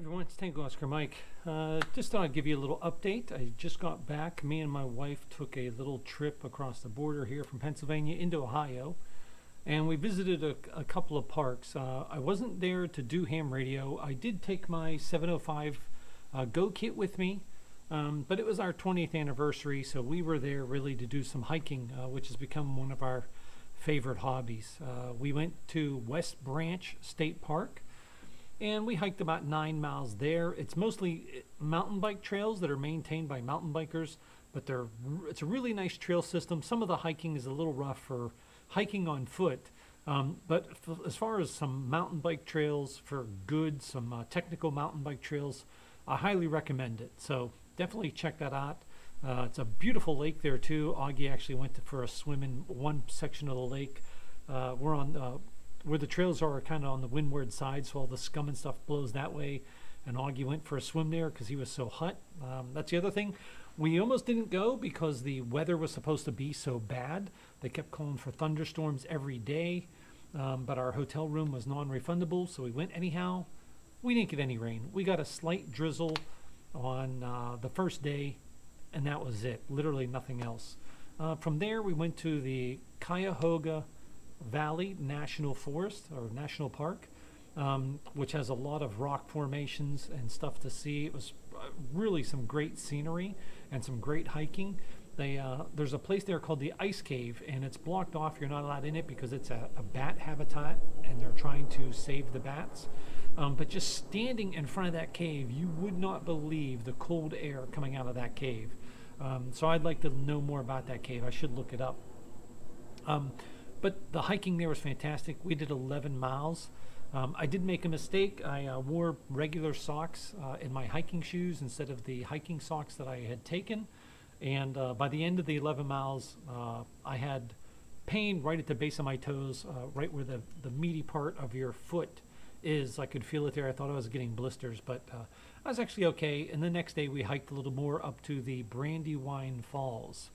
Everyone, it's Tango Oscar Mike. Just thought I'd give you a little update. I just got back. Me and my wife took a little trip across the border here from Pennsylvania into Ohio, and we visited a couple of parks. I wasn't there to do ham radio. I did take my 705 Go kit with me, but it was our 20th anniversary, so we were there really to do some hiking, which has become one of our favorite hobbies. We went to West Branch State Park, and we hiked about 9 miles there. It's mostly mountain bike trails that are maintained by mountain bikers, but it's a really nice trail system. Some of the hiking is a little rough for hiking on foot, but as far as some mountain bike trails for good, some technical mountain bike trails, I highly recommend it. So definitely check that out. It's a beautiful lake there too. Augie actually went for a swim in one section of the lake. We're on where the trails are kind of on the windward side, so all the scum and stuff blows that way. And Augie went for a swim there because he was so hot. That's the other thing. We almost didn't go because the weather was supposed to be so bad. They kept calling for thunderstorms every day, but our hotel room was non-refundable, so we went anyhow. We didn't get any rain. We got a slight drizzle on the first day, and that was it. Literally nothing else. From there, we went to the Cuyahoga Valley National Forest or National Park, which has a lot of rock formations and stuff to see. It was really some great scenery and some great hiking. There's a place there called the Ice Cave, and it's blocked off. You're not allowed in it because it's a bat habitat, and they're trying to save the bats. But just standing in front of that cave, you would not believe the cold air coming out of that cave. So I'd like to know more about that cave. I should look it up. But the hiking there was fantastic. We did 11 miles. I did make a mistake. I wore regular socks in my hiking shoes instead of the hiking socks that I had taken. And by the end of the 11 miles, I had pain right at the base of my toes, right where the meaty part of your foot is. I could feel it there. I thought I was getting blisters, but I was actually okay. And the next day we hiked a little more up to the Brandywine Falls.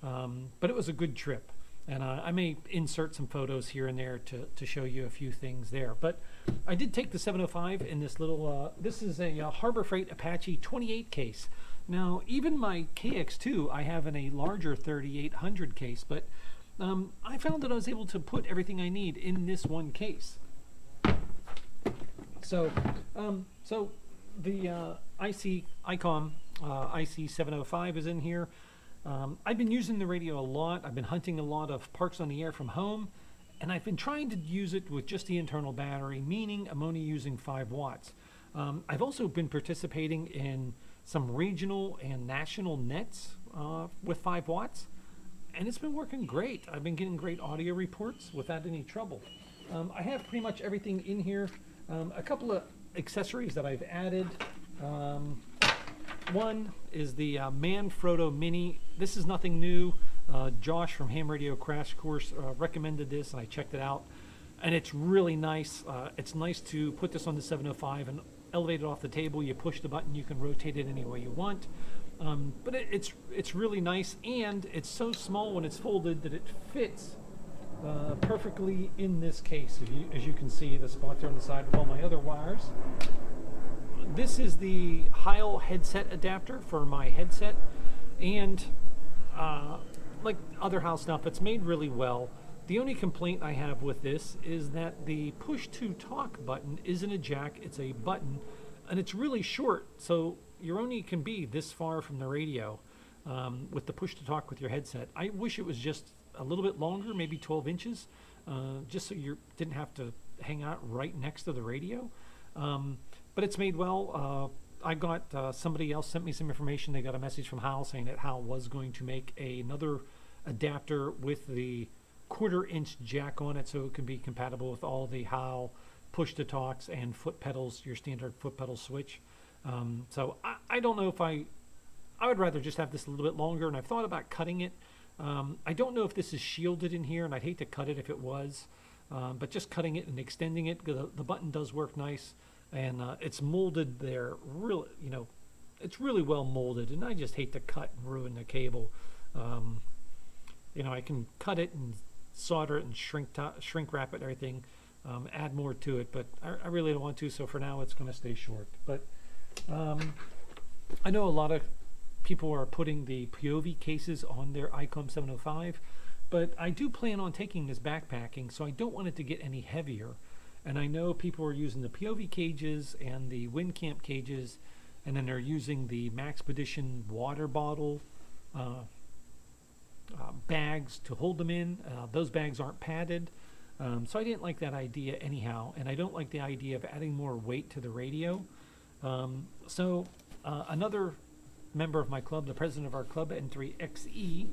But it was a good trip. And I may insert some photos here and there to show you a few things there. But I did take the 705 in this little, this is a Harbor Freight Apache 28 case. Now, even my KX2, I have in a larger 3800 case, but I found that I was able to put everything I need in this one case. So, the AMCOM IC705 is in here. I've been using the radio a lot. I've been hunting a lot of parks on the air from home, and I've been trying to use it with just the internal battery, meaning I'm only using 5 watts. I've also been participating in some regional and national nets with 5 watts, and it's been working great. I've been getting great audio reports without any trouble. I have pretty much everything in here. A couple of accessories that I've added. One is the Manfrotto Mini. This is nothing new. Josh from Ham Radio Crash Course recommended this, and I checked it out. And it's really nice. It's nice to put this on the 705 and elevate it off the table. You push the button, you can rotate it any way you want. But it's really nice, and it's so small when it's folded that it fits perfectly in this case. As you can see, the spot there on the side with all my other wires. This is the Heil headset adapter for my headset, and like other Heil stuff, it's made really well. The only complaint I have with this is that the push to talk button isn't a jack, it's a button, and it's really short, so you only can be this far from the radio with the push to talk with your headset. I wish it was just a little bit longer, maybe 12 inches, just so you didn't have to hang out right next to the radio. But it's made well. I got somebody else sent me some information. They got a message from Hal saying that Hal was going to make another adapter with the 1/4-inch jack on it, so it can be compatible with all the Hal push to talks and foot pedals, your standard foot pedal switch. So I don't know if I would rather just have this a little bit longer, and I've thought about cutting it. I don't know if this is shielded in here, and I'd hate to cut it if it was, but just cutting it and extending it, the button does work nice. And it's molded there, really, it's really well molded, and I just hate to cut and ruin the cable. I can cut it and solder it and shrink wrap it and everything. add more to it, but I really don't want to, so for now it's going to stay short. But I know a lot of people are putting the POV cases on their AMCOM 705, but I do plan on taking this backpacking, so I don't want it to get any heavier. And I know people are using the POV cages and the wind camp cages, and then they're using the Maxpedition water bottle bags to hold them in. Those bags aren't padded, so I didn't like that idea anyhow, and I don't like the idea of adding more weight to the radio. Another member of my club, the president of our club, N3XE,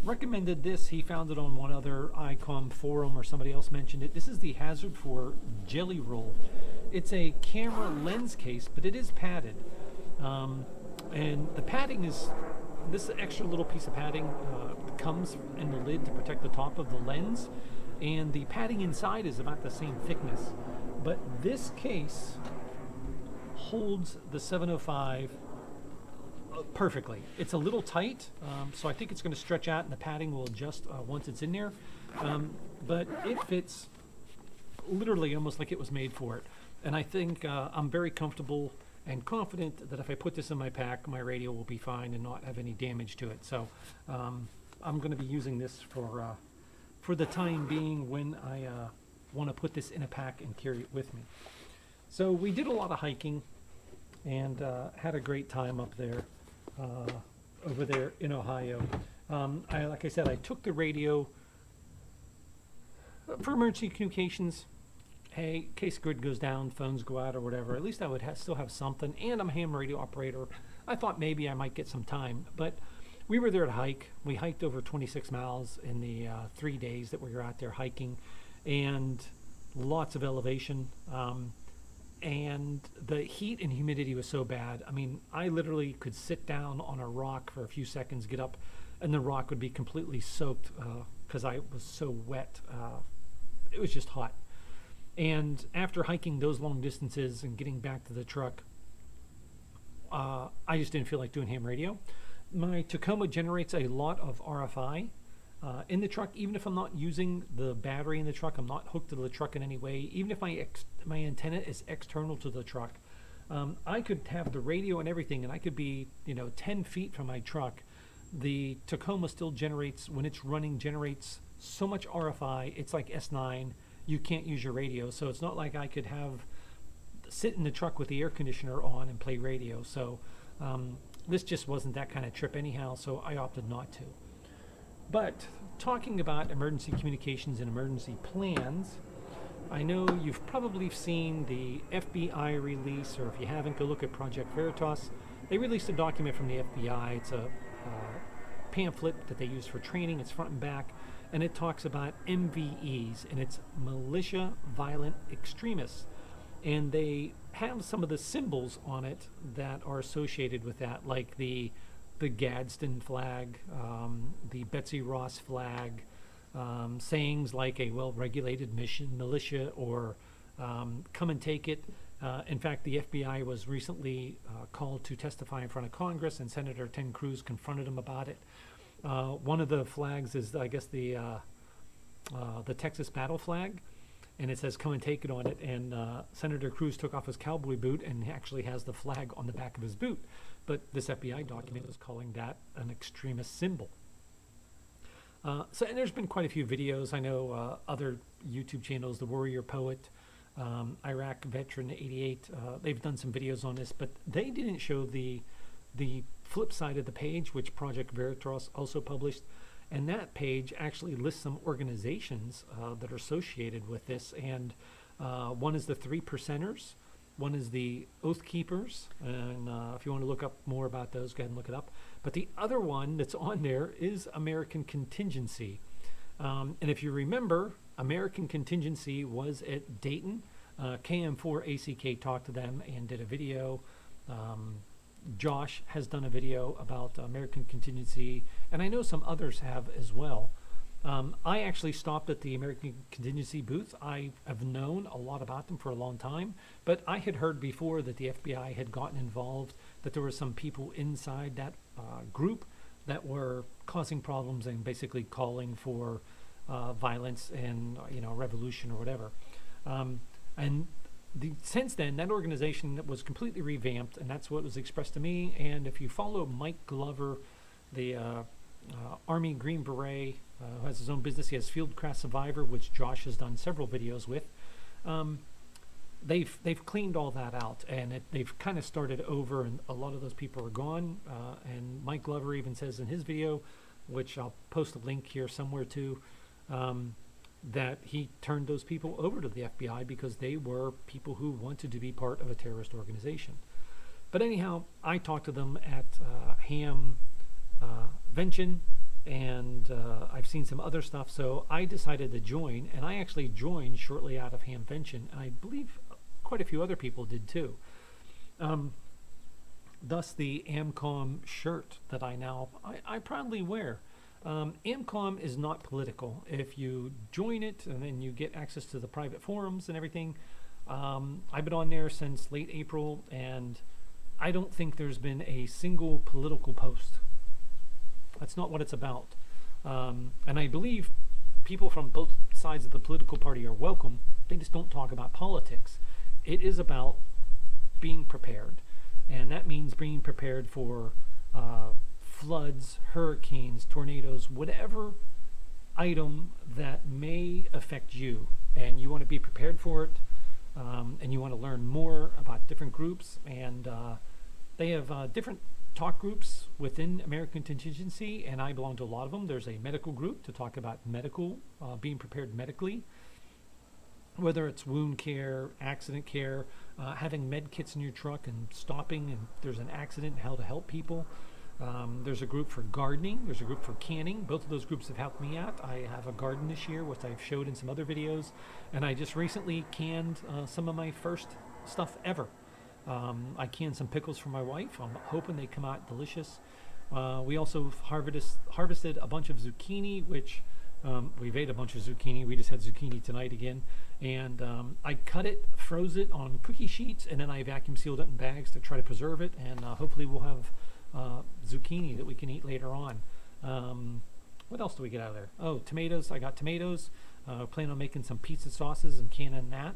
recommended this. He found it on one other ICOM forum, or somebody else mentioned it. This is the Hazard 4 Jelly Roll. It's a camera lens case, but it is padded. And the padding is, this extra little piece of padding comes in the lid to protect the top of the lens, and the padding inside is about the same thickness. But this case holds the 705 perfectly. It's a little tight, so I think it's going to stretch out and the padding will adjust once it's in there. But it fits literally almost like it was made for it. And I think I'm very comfortable and confident that if I put this in my pack, my radio will be fine and not have any damage to it. So I'm going to be using this for the time being when I want to put this in a pack and carry it with me. So we did a lot of hiking and had a great time up there, over there in Ohio. Like I said, I took the radio for emergency communications. Hey, in case grid goes down, phones go out or whatever, at least I would still have something. And I'm a ham radio operator. I thought maybe I might get some time, but we were there to hike. We hiked over 26 miles in the 3 days that we were out there hiking, and lots of elevation. And the heat and humidity was so bad. I mean, I literally could sit down on a rock for a few seconds, get up, and the rock would be completely soaked because I was so wet. It was just hot. And after hiking those long distances and getting back to the truck, I just didn't feel like doing ham radio. My Tacoma generates a lot of RFI in the truck. Even if I'm not using the battery in the truck, I'm not hooked to the truck in any way, even if my antenna is external to the truck, I could have the radio and everything, and I could be 10 feet from my truck. The Tacoma still generates, when it's running, generates so much RFI. It's like S9. You can't use your radio, so it's not like I could sit in the truck with the air conditioner on and play radio. So this just wasn't that kind of trip anyhow, so I opted not to. But talking about emergency communications and emergency plans, I know you've probably seen the FBI release, or if you haven't, go look at Project Veritas. They released a document from the FBI. It's a pamphlet that they use for training. It's front and back, and it talks about MVEs, and it's militia violent extremists. And they have some of the symbols on it that are associated with that, like the Gadsden flag, the Betsy Ross flag, sayings like a well-regulated militia, or come and take it. In fact, the FBI was recently called to testify in front of Congress, and Senator Ted Cruz confronted him about it. One of the flags is, I guess, the Texas battle flag, and it says "come and take it" on it. And Senator Cruz took off his cowboy boot and actually has the flag on the back of his boot. But this FBI document is calling that an extremist symbol. And there's been quite a few videos. I know other YouTube channels, The Warrior Poet, Iraq Veteran 88, they've done some videos on this, but they didn't show the flip side of the page, which Project Veritas also published. And that page actually lists some organizations that are associated with this. And one is the 3 Percenters. One is the Oath Keepers. And if you want to look up more about those, go ahead and look it up. But the other one that's on there is American Contingency. And if you remember, American Contingency was at Dayton. KM4ACK talked to them and did a video. Josh has done a video about American Contingency, and I know some others have as well. I actually stopped at the American Contingency booth. I have known a lot about them for a long time, but I had heard before that the FBI had gotten involved, that there were some people inside that group that were causing problems and basically calling for violence and revolution or whatever. And since then, that organization was completely revamped, and that's what was expressed to me. And if you follow Mike Glover, the Army Green Beret, who has his own business, he has Fieldcraft Survivor, which Josh has done several videos with. They've cleaned all that out, and they've kind of started over, and a lot of those people are gone. And Mike Glover even says in his video, which I'll post a link here somewhere to, that he turned those people over to the FBI because they were people who wanted to be part of a terrorist organization. But anyhow, I talked to them at Hamvention, and I've seen some other stuff, so I decided to join, and I actually joined shortly out of Hamvention, and I believe quite a few other people did too. Thus the AMCOM shirt that I proudly wear. AMCOM is not political. If you join it and then you get access to the private forums and everything, I've been on there since late April, and I don't think there's been a single political post. That's not what it's about. And I believe people from both sides of the political party are welcome. They just don't talk about politics. It is about being prepared. And that means being prepared for floods, hurricanes, tornadoes, whatever item that may affect you. And you want to be prepared for it. And you want to learn more about different groups. And they have different talk groups within American Contingency, and I belong to a lot of them. There's a medical group to talk about being prepared medically, whether it's wound care, accident care, having med kits in your truck and stopping and there's an accident, how to help people. There's a group for gardening. There's a group for canning. Both of those groups have helped me out. I have a garden this year, which I've showed in some other videos, and I just recently canned some of my first stuff ever. I canned some pickles for my wife. I'm hoping they come out delicious. We also harvested a bunch of zucchini, which we've ate a bunch of zucchini. We just had zucchini tonight again. And I cut it, froze it on cookie sheets, and then I vacuum sealed it in bags to try to preserve it. And hopefully we'll have zucchini that we can eat later on. What else do we get out of there? Oh, tomatoes. I got tomatoes. Plan on making some pizza sauces and canning that.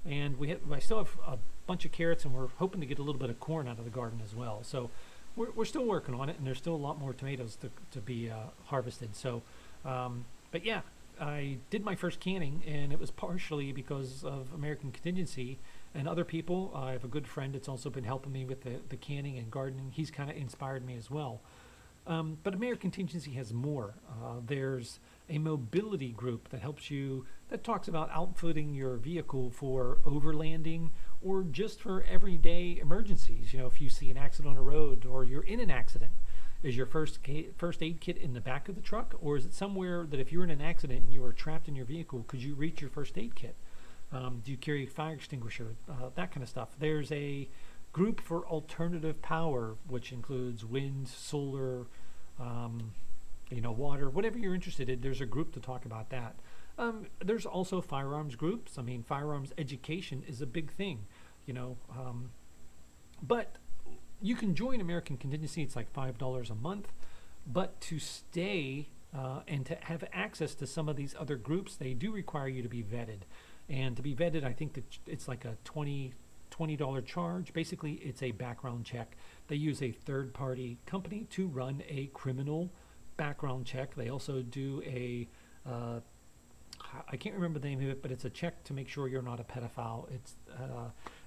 And I still have a bunch of carrots, and we're hoping to get a little bit of corn out of the garden as well. So we're still working on it, and there's still a lot more tomatoes to be harvested. So, but yeah, I did my first canning, and it was partially because of American Contingency and other people. I have a good friend that's also been helping me with the canning and gardening. He's kind of inspired me as well. But American Contingency has more. There's a mobility group that that talks about outfitting your vehicle for overlanding or just for everyday emergencies. You know, if you see an accident on a road or you're in an accident, is your first aid kit in the back of the truck, or is it somewhere that if you're in an accident and you are trapped in your vehicle, could you reach your first aid kit? Do you carry a fire extinguisher? That kind of stuff. There's a group for alternative power, which includes wind, solar, water, whatever you're interested in. There's a group to talk about that. There's also firearms groups. I mean, firearms education is a big thing, but you can join American Contingency. It's like $5 a month, but to stay and to have access to some of these other groups, they do require you to be vetted. And to be vetted, I think that it's like a $20 charge. Basically, it's a background check. They use a third-party company to run a criminal background check. They also do I can't remember the name of it, but it's a check to make sure you're not a pedophile. It's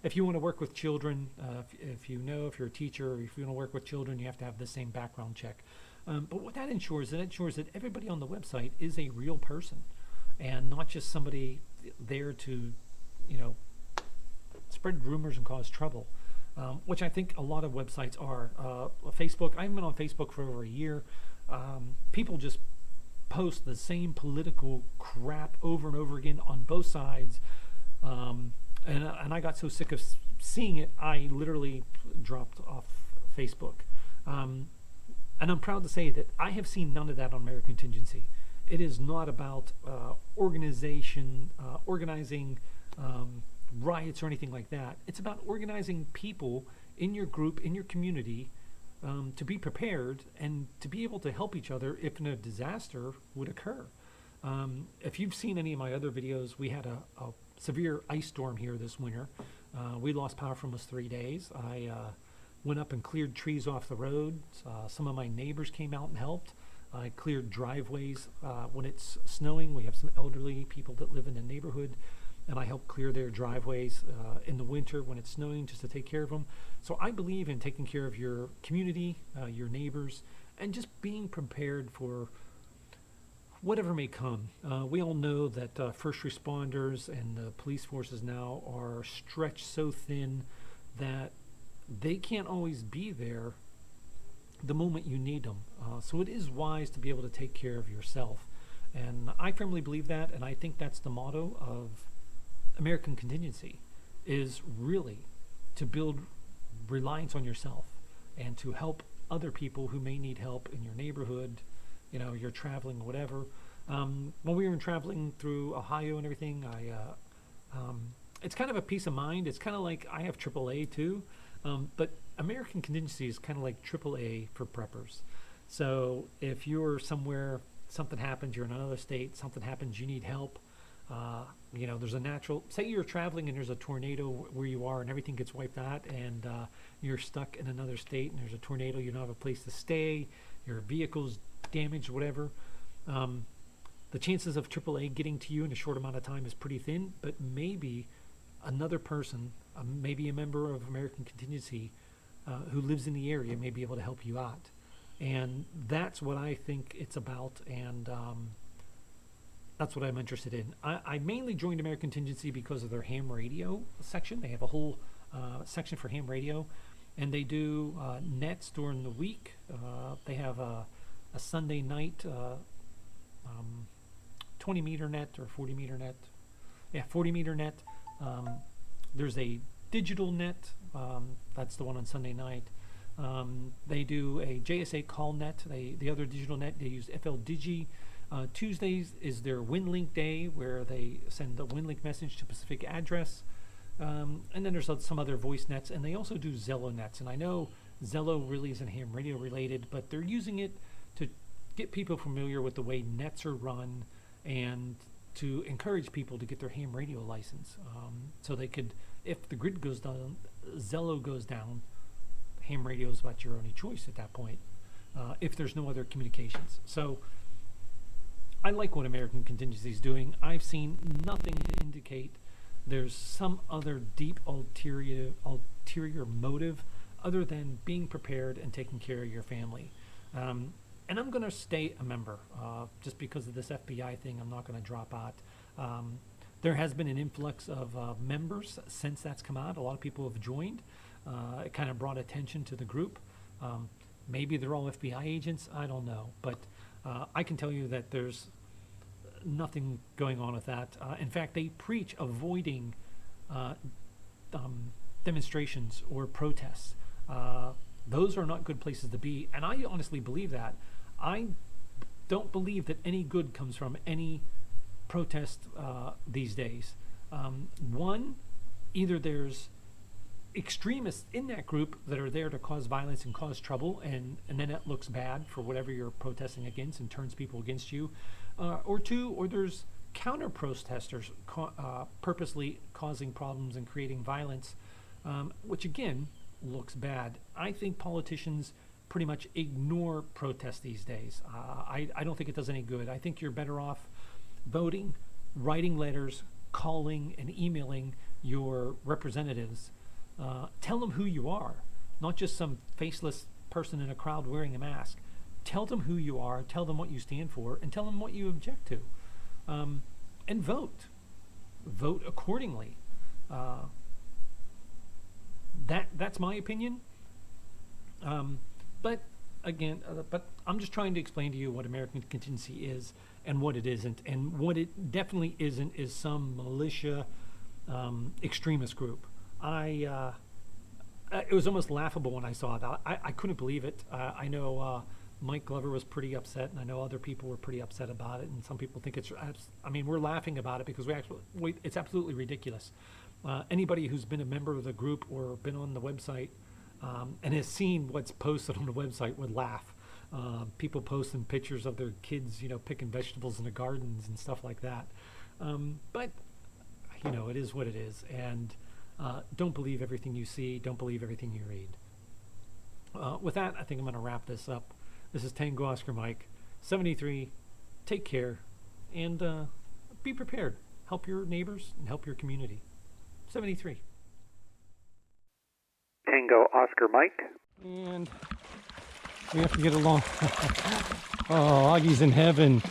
if you want to work with children, if you're a teacher, or if you want to work with children, you have to have the same background check. But what that ensures that everybody on the website is a real person and not just somebody there to, spread rumors and cause trouble, which I think a lot of websites are. Facebook, I've been on Facebook for over a year. People just post the same political crap over and over again on both sides. And I got so sick of seeing it, I literally dropped off Facebook. And I'm proud to say that I have seen none of that on American Contingency. It is not about organizing riots or anything like that. It's about organizing people in your group, in your community, to be prepared and to be able to help each other if a disaster would occur. If you've seen any of my other videos, we had a severe ice storm here this winter. We lost power for almost 3 days. I went up and cleared trees off the road. Some of my neighbors came out and helped. I cleared driveways when it's snowing. We have some elderly people that live in the neighborhood, and I help clear their driveways in the winter when it's snowing, just to take care of them. So I believe in taking care of your community, your neighbors, and just being prepared for whatever may come. We all know that first responders and the police forces now are stretched so thin that they can't always be there the moment you need them. So it is wise to be able to take care of yourself. And I firmly believe that, and I think that's the motto of American Contingency, is really to build reliance on yourself and to help other people who may need help in your neighborhood. You know, you're traveling or whatever. When we were traveling through Ohio and everything, it's kind of a peace of mind. It's kind of like I have AAA too, but American Contingency is kind of like AAA for preppers. So if you're somewhere, something happens, you're in another state, something happens, you need help. You know, there's a natural, say you're traveling and there's a tornado where you are and everything gets wiped out, and you're stuck in another state and there's a tornado, you don't have a place to stay, your vehicle's damaged, whatever. The chances of AAA getting to you in a short amount of time is pretty thin, but maybe another person, maybe a member of American Contingency who lives in the area may be able to help you out. And that's what I think it's about, and that's what I'm interested in. I mainly joined American Contingency because of their ham radio section. They have a whole section for ham radio, and they do nets during the week. They have a Sunday night 20 meter net or 40 meter net. Yeah, 40 meter net. There's a digital net. That's the one on Sunday night. They do a JSA call net. The other digital net, they use FL Digi. Tuesdays is their WinLink day, where they send a WinLink message to a specific address. And then there's some other voice nets, and they also do Zello nets. And I know Zello really isn't ham radio related, but they're using it to get people familiar with the way nets are run and to encourage people to get their ham radio license. So they could, if the grid goes down, Zello goes down, ham radio is about your only choice at that point, if there's no other communications. So I like what American Contingency is doing. I've seen nothing to indicate there's some other deep ulterior motive other than being prepared and taking care of your family. And I'm going to stay a member. Just because of this FBI thing, I'm not going to drop out. There has been an influx of members since that's come out. A lot of people have joined. It kind of brought attention to the group. Maybe they're all FBI agents. I don't know. But I can tell you that there's nothing going on with that. In fact, they preach avoiding demonstrations or protests. Those are not good places to be, and I honestly believe that. I don't believe that any good comes from any protest these days. One, either there's extremists in that group that are there to cause violence and cause trouble, and then it looks bad for whatever you're protesting against and turns people against you. Or two, or there's counter-protesters purposely causing problems and creating violence, which again looks bad. I think politicians pretty much ignore protests these days. I don't think it does any good. I think you're better off voting, writing letters, calling and emailing your representatives. Tell them who you are, not just some faceless person in a crowd wearing a mask. Tell them who you are, tell them what you stand for, and tell them what you object to. And vote. Vote accordingly. That's my opinion. But again, but I'm just trying to explain to you what American Contingency is and what it isn't. And what it definitely isn't is some militia extremist group. It was almost laughable when I saw it. I couldn't believe it. I know Mike Glover was pretty upset, and I know other people were pretty upset about it, and some people think we're laughing about it because it's absolutely ridiculous. Anybody who's been a member of the group or been on the website and has seen what's posted on the website would laugh. People posting pictures of their kids, picking vegetables in the gardens and stuff like that. But it is what it is. And don't believe everything you see. Don't believe everything you read. With that, I think I'm going to wrap this up. This is Tango Oscar Mike, 73. Take care and be prepared. Help your neighbors and help your community. 73. Tango Oscar Mike. And we have to get along. Oh, Augie's in heaven.